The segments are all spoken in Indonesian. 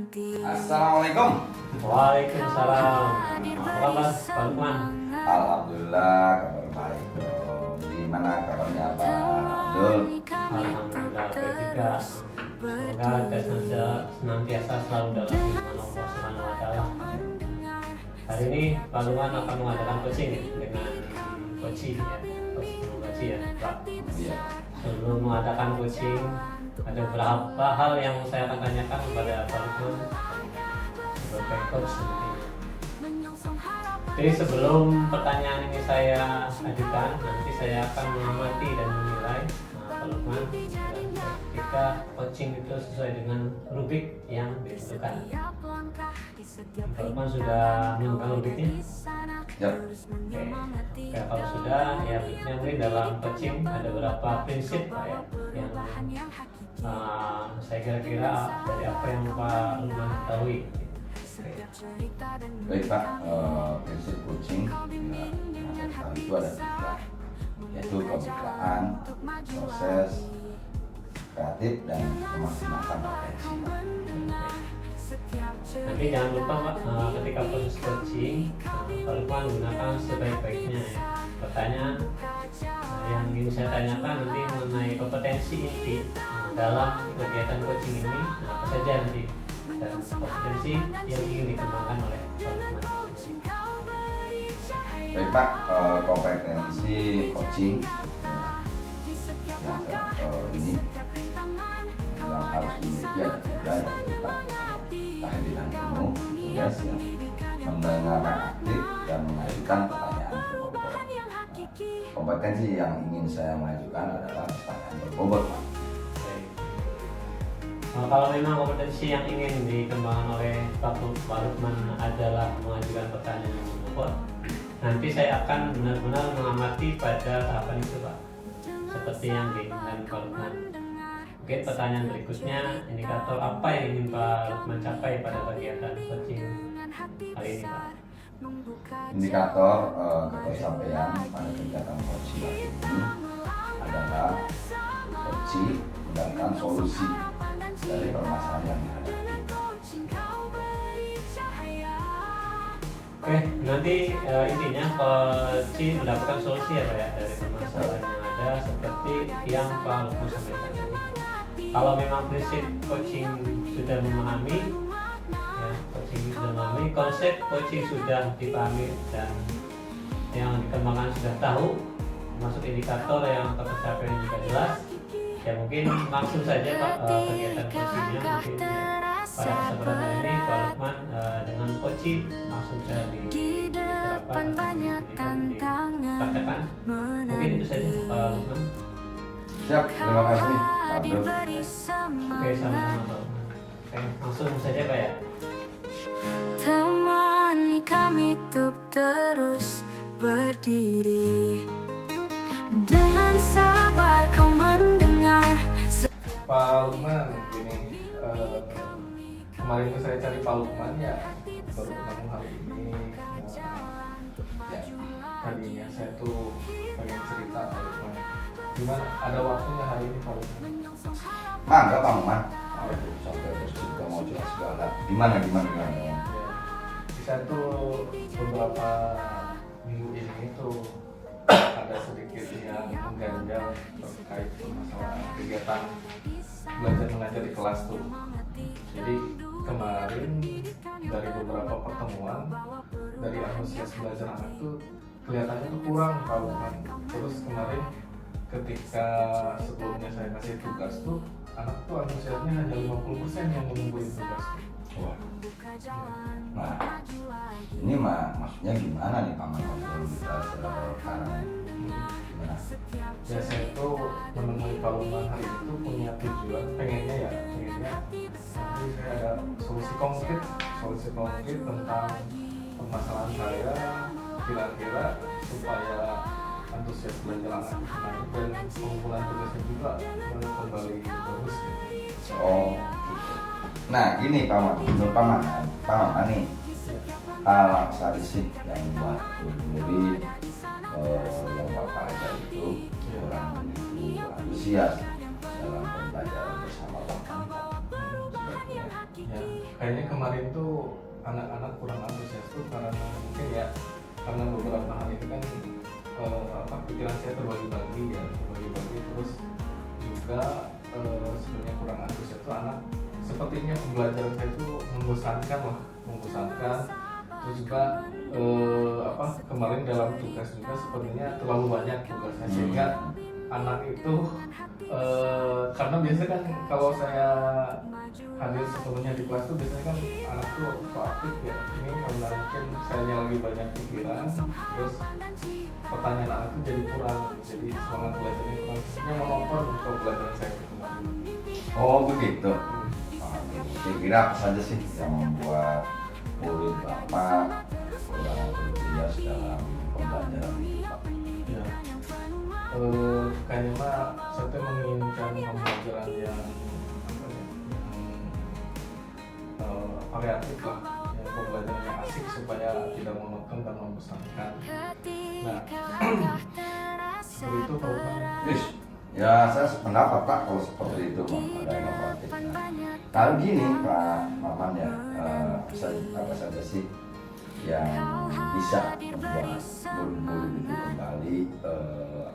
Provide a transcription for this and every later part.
Assalamualaikum. Waalaikumsalam. Apa kabar Pak Lukman? Alhamdulillah kabar baik dong. Gimana kabarnya Pak Abdul? Alhamdulillah baik juga. Semoga kita senantiasa selalu dalam lindungan Allah Subhanahu wa Ta'ala. Hari ini Pak Lukman akan mengadakan coaching dengan coaching ya, coaching ya Pak. Iya. Sebelum mengadakan coaching, ada beberapa hal yang saya akan tanyakan kepada Pak Lukman sebagai coach nanti. Jadi sebelum pertanyaan ini saya ajukan, nanti saya akan mengamati dan menilai Pak Lukman ketika coaching itu sesuai dengan rubrik yang ditentukan. Pak Lukman sudah menemukan rubriknya? Ya. Oke. Oke, kalau sudah, ya rubrik mungkin dalam coaching ada beberapa prinsip Pak ya, yang saya kira-kira dari apa yang Pak Lukman ketahui. Baik Pak, prinsip coaching ya, yang saya tahu itu ada tiga, yaitu kemitraan, proses, kreatif, dan memaksimalkan potensi. Nanti jangan lupa Pak, ketika proses coaching, Pak Lukman gunakan sebaik-baiknya ya. Pertanyaan yang ingin saya tanyakan nanti mengenai kompetensi inti dalam kegiatan coaching ini, apa saja nanti dan kompetensi yang ingin dikembangkan oleh Pak Lukman. Baik Pak, kompetensi coaching yang ini yang harus dimiliki ada tiga, yaitu kehadiran penuh, tugas yang mendengarkan aktif dan mengajukan pertanyaan berbobot. Kompetensi yang ingin saya mengajukan adalah pertanyaan berbobot Pak. Kalau memang kompetensi yang ingin dikembangkan oleh Pak Lukman adalah mengajukan pertanyaan yang berbobot, nanti saya akan benar-benar mengamati pada tahapan itu Pak, seperti yang diinginkan Pak Lukman. Mungkin pertanyaan berikutnya, indikator apa yang ingin Pak Lukman capai pada kegiatan coaching kali ini Pak? Indikator ketersampaian pada kegiatan coaching kali ini adalah coaching mendapatkan solusi dari permasalahan yang dihadapi. Oke, nanti intinya coaching mendapatkan solusi ya Pak ya dari permasalahan yang ada seperti yang Pak Lukman sampaikan tadi. Kalau memang prinsip coaching sudah memahami, ya, coaching sudah memahami, konsep coaching sudah dipahami dan yang dikembangkan sudah tahu, masuk indikator yang tercapai juga jelas, ya mungkin langsung saja Pak kegiatan coachingnya mungkin ya, pada kesempatan ini Pak Lukman dengan coaching langsung saja diterapkan dipraktekkan. Mungkin itu saja Pak Lukman. Siap, terima kasih Pak Abdul. Oke, sama-sama Pak Lukman. Oke, langsung saja Pak ya. Temani kami untuk terus berdiri, dengan sabar kau mendengar. Pak Lukman, gini, kemarin itu saya cari Pak Lukman ya, baru ketemu hari ini. Ya, tadinya saya tuh pengen cerita Pak Lukman. Gimana? Ada waktunya hari ini Pak Lukman? Mangga Pak Muhammad. Aduh, sampai terus juga mau jelas segala. Gimana? Ya, saya tuh beberapa minggu ini tuh ada sedikit yang mengganjal terkait masalah kegiatan belajar mengajar di kelas tuh. Jadi kemarin dari beberapa pertemuan dari antusias belajar anak tuh kelihatannya tuh kurang Pak Lukman. Terus kemarin ketika sebelumnya saya kasih tugas tuh anak tuh antusiasnya hanya 50% yang menungguin tugas tuh. Wah. Nah, ini maksudnya gimana nih Pak Muhammad kita sekarang? Gimana? Ya saya tuh menemui Pak Lukman hari itu punya tujuan, pengennya nanti saya ada solusi konkret tentang permasalahan saya, kira-kira supaya antusias belajar anak itu naik dan pengumpulan tugasnya juga kembali bagus gitu. Oh, gitu. Nah, gini Pak Muhammad, menurut Pak Muhammad nih, hal statistik yang buat murid yang Bapak ajar itu kurang begitu antusias dalam pembelajaran bersama Bapak. Ya, kayaknya kemarin tuh anak-anak kurang antusias tuh karena mungkin ya karena beberapa hal itu kan pikiran saya terbagi-bagi terus juga sebenarnya kurang antusias tuh anak sepertinya pembelajaran saya itu membosankan terus juga kemarin dalam tugas juga sepertinya terlalu banyak tugasnya sehingga anak itu karena biasanya kan kalau saya hadir sepenuhnya di kelas tuh biasanya kan anak tuh aktif ya, ini karena mungkin saya lagi banyak pikiran terus pertanyaan anak tuh jadi kurang, jadi semangat belajarnya kurang, yang menonton untuk pelajaran saya itu kemarin. Oh begitu. Kira-kira apa saja sih yang membuat murid Bapak kurang antusias dalam pembelajaran itu, Pak? Ya, kayaknya mah saya tuh menginginkan pembelajaran yang variatif lah, yang pembelajaran yang asik supaya tidak monoton dan membosankan. Nah, seperti itu Pak Umar. Ya saya sependapat Pak kalau seperti itu Pak, ada inovatif. Kalau gini Pak Maman ya, apa saja sih yang bisa membuat murid-murid itu kembali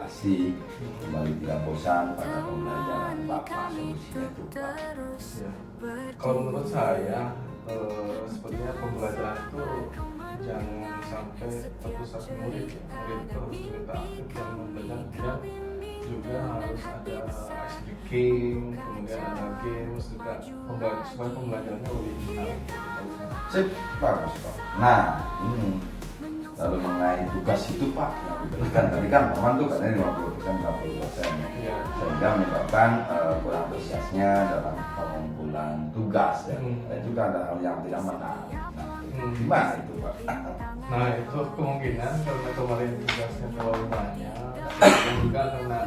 asik, kembali tidak bosan pada pembelajaran Bapak, solusinya itu Pak? Ya. Kalau menurut saya sepertinya pembelajaran itu jangan sampai terpusat murid ya. Murid itu harus diminta aktif dan belajar, dan juga harus ada ice breaking, kemudian ada games juga supaya pembelajarannya lebih menarik. Sip, bagus Pak. Nah ini lalu mengenai tugas itu Pak yang diberikan tadi kan Maman tuh katanya 50% 60%, Ya. sehingga menyebabkan kurang antusiasnya dalam pengumpulan tugas ya. Dan juga ada hal yang tidak menarik. Nah, gimana itu Pak? Nah itu kemungkinan karena kemarin tugasnya terlalu banyak dan juga karena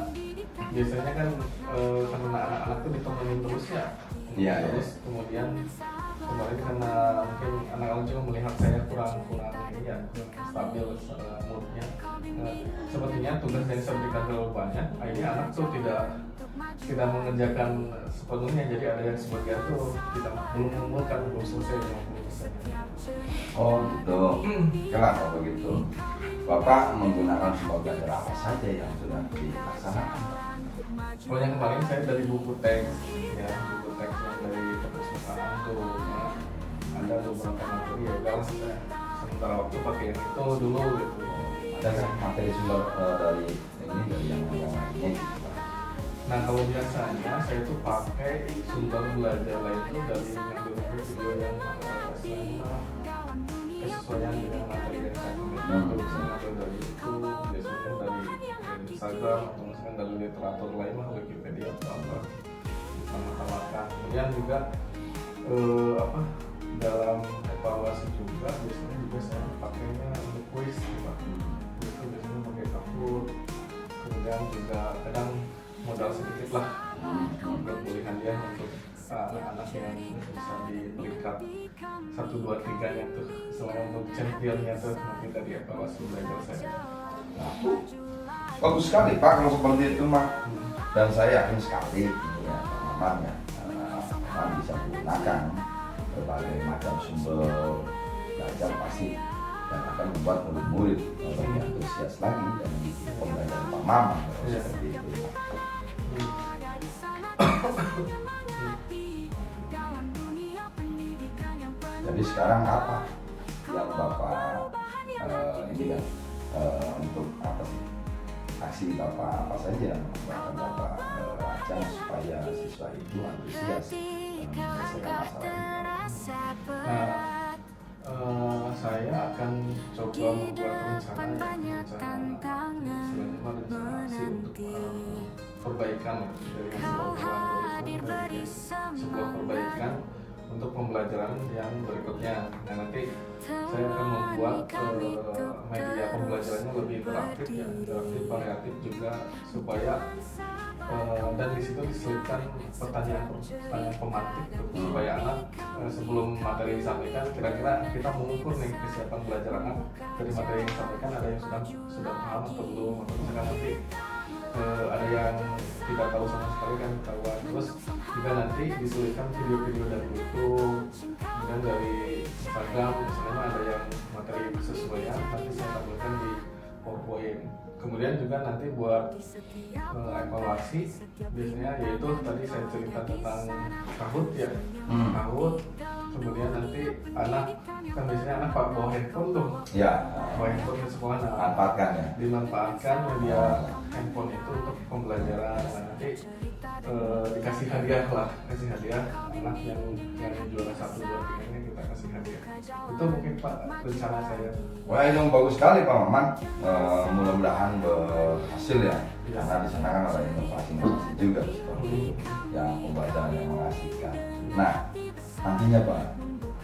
biasanya kan karena anak-anak tuh ditemenin terus ya. Iya, Terus kemudian kemarin karena mungkin anak-anak juga melihat saya kurang ini ya, kurang stabil moodnya. Sepertinya tugas yang saya berikan terlalu banyak, akhirnya anak tuh tidak mengerjakan sepenuhnya, jadi ada yang sebagian tuh belum mengumpulkan, belum selesai 50%. Oh gitu. Kalau begitu Bapak menggunakan sumber belajar apa saja yang sudah dilaksanakan? Oh yang kemarin saya dari buku teks ya, buku teks yang dari perpustakaan tuh ya, ada beberapa materi ya udah saya sementara waktu pakai yang itu dulu gitu. Ada kan materi sumber dari yang lainnya gitu Pak? Nah kalau biasanya saya tuh pakai sumber belajar lain itu dari ngambil video yang kesesuaian dengan materi yang saya kemudian saya ngambil dari YouTube, biasanya dari Instagram atau misalkan dari literatur lain lah, Wikipedia atau apa ditambah-tambahkan. Kemudian juga dalam evaluasi juga biasanya juga saya pakainya untuk kuis Pak. Itu biasanya pakai Kahoot, kemudian juga kadang modal sedikit lah buat pilihan dia untuk anak-anak yang bisa di peringkat 1, 2, 3 nya tuh, selain untuk championnya tuh nanti dari evaluasi belajar saya. Bagus sekali Pak kalau seperti itu Mak. Dan saya yakin sekali ya Maman ya, Maman bisa menggunakan berbagai macam sumber belajar pasti dan akan membuat murid-murid lebih antusias lagi dan pembelajaran Pak Maman seperti itu. Jadi sekarang apa yang Bapak ini kan untuk apa sih aksi Bapak apa saja yang akan Bapak rancang supaya siswa itu antusias dalam menyelesaikan masalah ini? Saya akan coba membuat rencana aksi untuk perbaikan dari sebuah perbaikan untuk pembelajaran yang berikutnya. Nah nanti saya akan membuat media pembelajarannya lebih interaktif ya, interaktif, variatif juga supaya dan di situ diselipkan pertanyaan pemantik supaya anak sebelum materi disampaikan kira-kira kita mengukur nih kesiapan belajar anak dari materi yang disampaikan, ada yang sudah paham atau belum, atau misalkan nanti ada yang tidak tahu sama sekali kan ketahuan. Terus juga nanti diselipkan video-video dari YouTube, kemudian dari Instagram misalnya ada yang materi kesesuaian nanti saya tampilkan di PowerPoint. Kemudian juga nanti buat evaluasi biasanya yaitu tadi saya cerita tentang Kahoot ya, Kahoot. Kemudian nanti anak kan biasanya anak bawa handphone tuh, Ya, bawa handphone ke sekolah, nah, manfaatkan ya. dimanfaatkan media handphone itu untuk pembelajaran. Nah, nanti dikasih hadiah lah, kasih hadiah anak yang juara 1, 2, 3 ini kita kasih hadiah. Itu mungkin Pak rencana saya. Wah, itu bagus sekali Pak Maman. Mudah-mudahan berhasil ya. Karena di sana kan ada inovasi juga yang pembelajaran yang mengasihkan. Nah, nantinya Pak,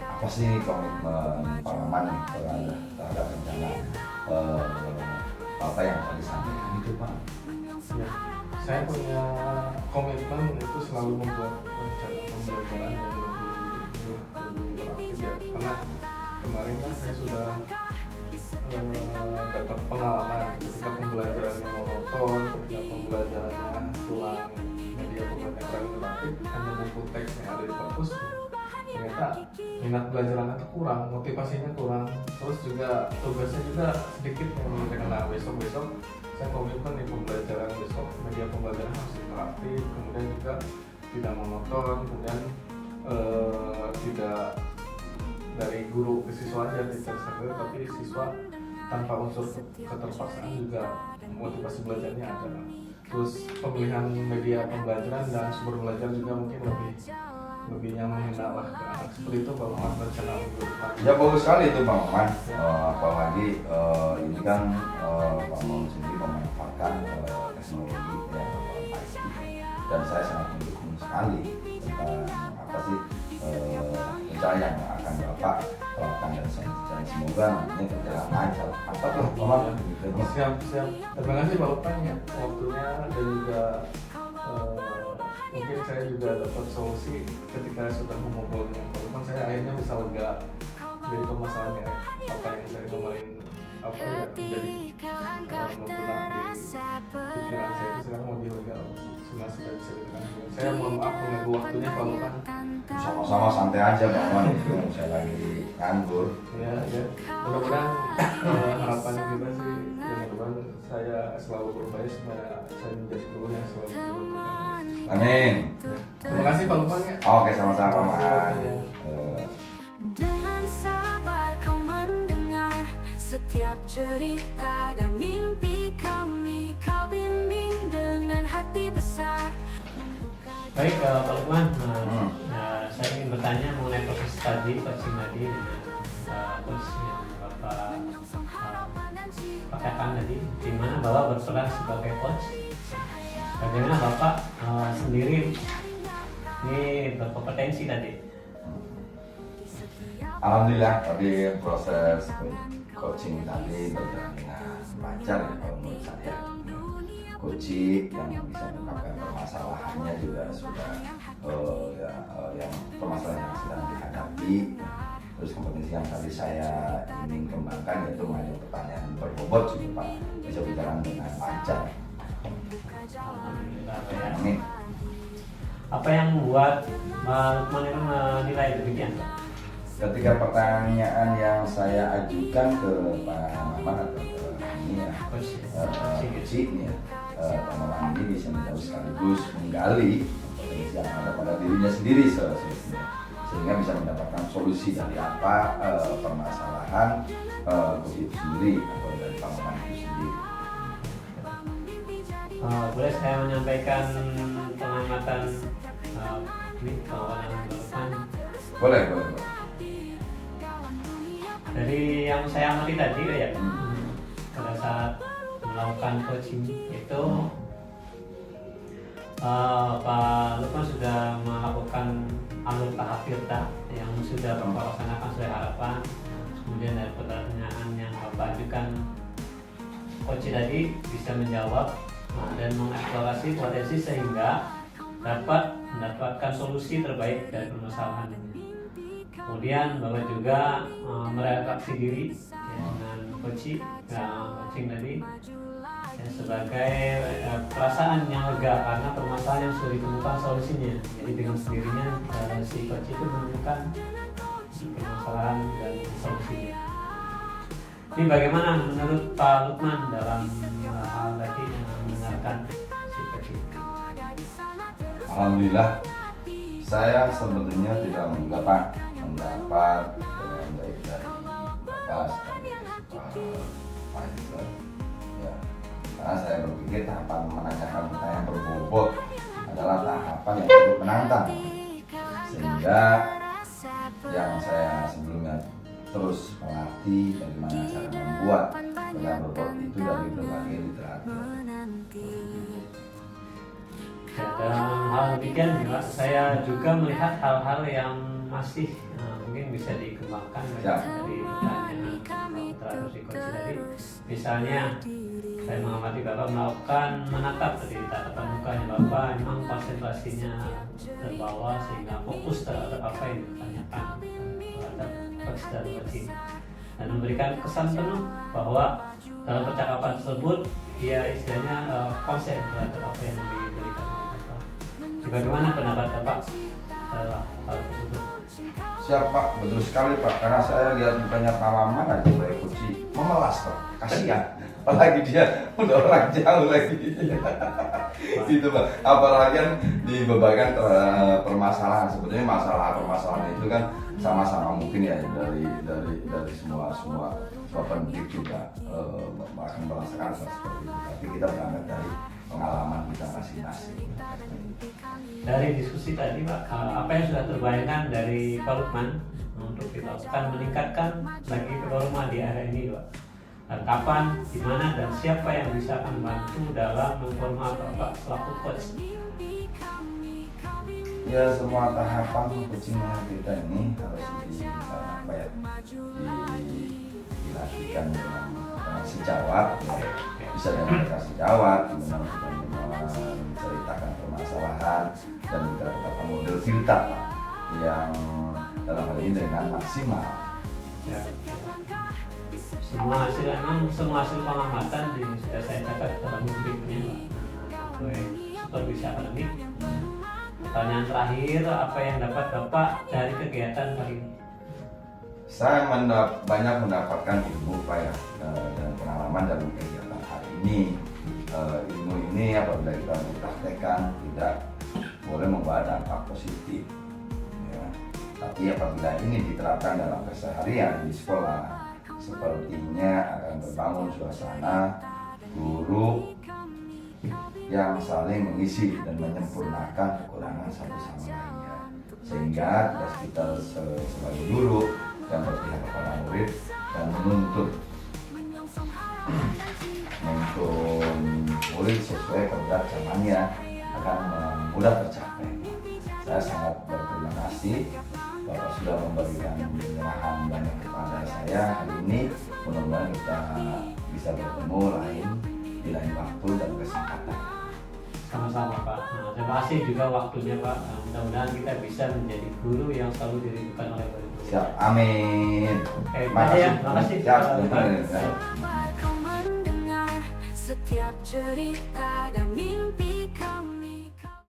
apa sih komitmen Pak Maman nih terhadap rencana apa yang tadi disampaikan itu Pak? Ya, saya punya komitmen itu selalu membuat rencana pembelajaran yang lebih beraktif ya. Karena kemarin kan saya sudah dapat pengalaman ketika pembelajarannya monoton, ketika pembelajarannya kurang media pembelajaran interaktif, hanya buku teks yang ada di perpus, ternyata minat belajar anak itu kurang, motivasinya kurang, terus juga tugasnya juga sedikit yang mengerjakan. Nah, besok saya komitmen di pembelajaran besok media pembelajaran harus interaktif, kemudian juga tidak monoton, kemudian tidak dari guru ke siswa aja tidak sadar, tapi siswa tanpa unsur keterpaksaan juga motivasi belajarnya ada. Terus pemilihan media pembelajaran dan sumber belajar juga mungkin lebih nyaman lah ke anak. Seperti itu Pak Maman rencana minggu depan. Ya bagus sekali itu Pak Maman. Apalagi ini kan Pak Maman sendiri memanfaatkan teknologi ya, IT. Dan saya sangat mendukung sekali tentang apa sih rencana yang akan Bapak lakukan dan semoga nantinya berjalan lancar. Apa tuh Pak Maman? Siap. Terima kasih Pak Upang ya waktunya, dan juga mungkin saya juga dapat solusi ketika sudah mengobrol dengan Pak Upang, saya akhirnya bisa lega dari permasalahannya apa yang saya kemarin apa ya menjadi membenak di pikiran saya itu sekarang lebih lega. Sudah bisa dikatakan. Saya mohon maaf mengganggu waktunya Pak Upang. Sama-sama, santai aja Pak Maman, itu saya lagi nganggur. Ya. Mudah-mudahan harapan kita sih, mudah-mudahan saya selalu berupaya supaya saya menjadi guru yang selalu berupaya. Amin. Terima kasih Pak Lupang ya. Oke, sama-sama Pak Maman. Dengan sabar kau mendengar setiap cerita dan mimpi kami, kau bimbing dengan hati besar. Baik Pak Lukman, saya ingin bertanya mengenai proses tadi coaching tadi dengan coach yang Bapak pakaikan tadi, di mana bahwa berperan sebagai coach. Bagaimana Bapak sendiri ini berkompetensi tadi? Alhamdulillah tadi proses coaching tadi berjalan dengan lancar ya kalau menurut saya. Coaching yang bisa mengungkapkan permasalahannya juga sudah yang permasalahan yang sedang dihadapi. Terus kompetensi yang tadi saya ingin kembangkan yaitu mengenai pertanyaan berbobot juga Pak bisa berjalan dengan lancar. Amin. Apa yang membuat Lukman itu menilai demikian? Ketika pertanyaan yang saya ajukan ke Pak Maman atau ke ini ya, Coach ini ya, Pak Maman ini bisa menjawab sekaligus menggali potensi yang ada pada dirinya sendiri sehingga bisa mendapatkan solusi dari apa permasalahan Coach itu sendiri atau dari Pak Maman itu sendiri. Boleh saya menyampaikan pengamatan ini pengamatan Lukman? Boleh. Dari yang saya amati tadi ya, pada saat melakukan coaching itu Pak Lukman sudah melakukan alur tahap filter yang sudah Bapak laksanakan sesuai harapan. Kemudian dari pertanyaan yang Bapak ajukan, coach tadi bisa menjawab dan mengeksplorasi potensi sehingga dapat mendapatkan solusi terbaik dari permasalahan ini. Kemudian Bapak juga merefleksi diri dengan coaching tadi ya, sebagai perasaan yang lega karena permasalahan yang sudah ditemukan solusinya. Jadi dengan sendirinya si coach itu menemukan permasalahan dan solusinya. Ini bagaimana menurut Pak Lukman dalam hal tadi mendengarkan si kecil? Alhamdulillah, saya sebetulnya tidak mendapat dengan baik dari Bapak sebagai Pak ya, karena saya berpikir tahapan menanyakan pertanyaan berbobot adalah tahapan yang cukup menantang, sehingga yang saya sebelumnya terus melatih bagaimana cara membuat pertanyaan berbobot itu dari berbagai literatur. Ya, dalam hal demikian juga saya juga melihat hal-hal yang masih mungkin bisa dikembangkan Ya. dari pertanyaan literatur psikologi tadi. Misalnya saya mengamati Bapak melakukan menatap dari tatapan mukanya Bapak, memang konsentrasinya terbawa sehingga fokus terhadap apa yang ditanyakan terhadap teks dan coaching, dan memberikan kesan penuh bahwa dalam percakapan tersebut dia istilahnya konsen terhadap apa yang diberikan oleh Bapak. Bagaimana pendapat Bapak hal tersebut? Siap Pak, betul sekali Pak, karena saya lihat mukanya Pak Maman aja kayak kucing memelas Pak, kasihan. Apalagi dia udah orang jauh lagi. Gitu Pak, apalagi kan dibebankan permasalahan. Sebetulnya permasalahan itu kan sama-sama mungkin ya dari semua pendidik juga akan merasakan seperti itu. Tapi kita berangkat dari pengalaman kita masing-masing. Dari diskusi tadi Pak, apa yang sudah terbayangkan dari Pak Lukman untuk dilakukan meningkatkan lagi performa di area ini Pak? Dan kapan, di mana, dan siapa yang bisa membantu dalam memformal Bapak selaku coach? Ya, semua tahapan coachingnya kita ini harus dilatihkan dengan sejawat, ya. Bisa dengan kasih jawab, dengan menceritakan permasalahan dan juga beberapa model filter yang dalam hal ini dengan maksimal. Ya. Semua hasil pengamatan sudah saya catat dalam bukunya Pak. Supervisi akademik. Pertanyaan terakhir, apa yang dapat Bapak dari kegiatan kali ini? Saya banyak mendapatkan ilmu Pak ya, dan pengalaman dalam kegiatan hari ini. Ilmu ini apabila kita mempraktekkan tidak boleh membawa dampak positif, ya. Tapi apabila ini diterapkan dalam keseharian di sekolah, sepertinya akan terbangun suasana guru yang saling mengisi dan menyempurnakan kekurangan satu sama lainnya, sehingga tugas kita sebagai guru yang berpihak kepada murid dan menuntut murid sesuai kebenaran zamannya akan mudah tercapai. Saya sangat berterima kasih Bapak sudah memberikan pencerahan banyak kepada saya hari ini. Mudah-mudahan kita bisa bertemu di lain waktu dan kesempatan. Sama-sama Pak. Terima kasih juga waktunya Pak. Mudah-mudahan kita bisa menjadi guru yang selalu dirindukan oleh murid. Siap, amin. Terima kasih. Siap, Kau mendengar setiap cerita dan mimpi kami.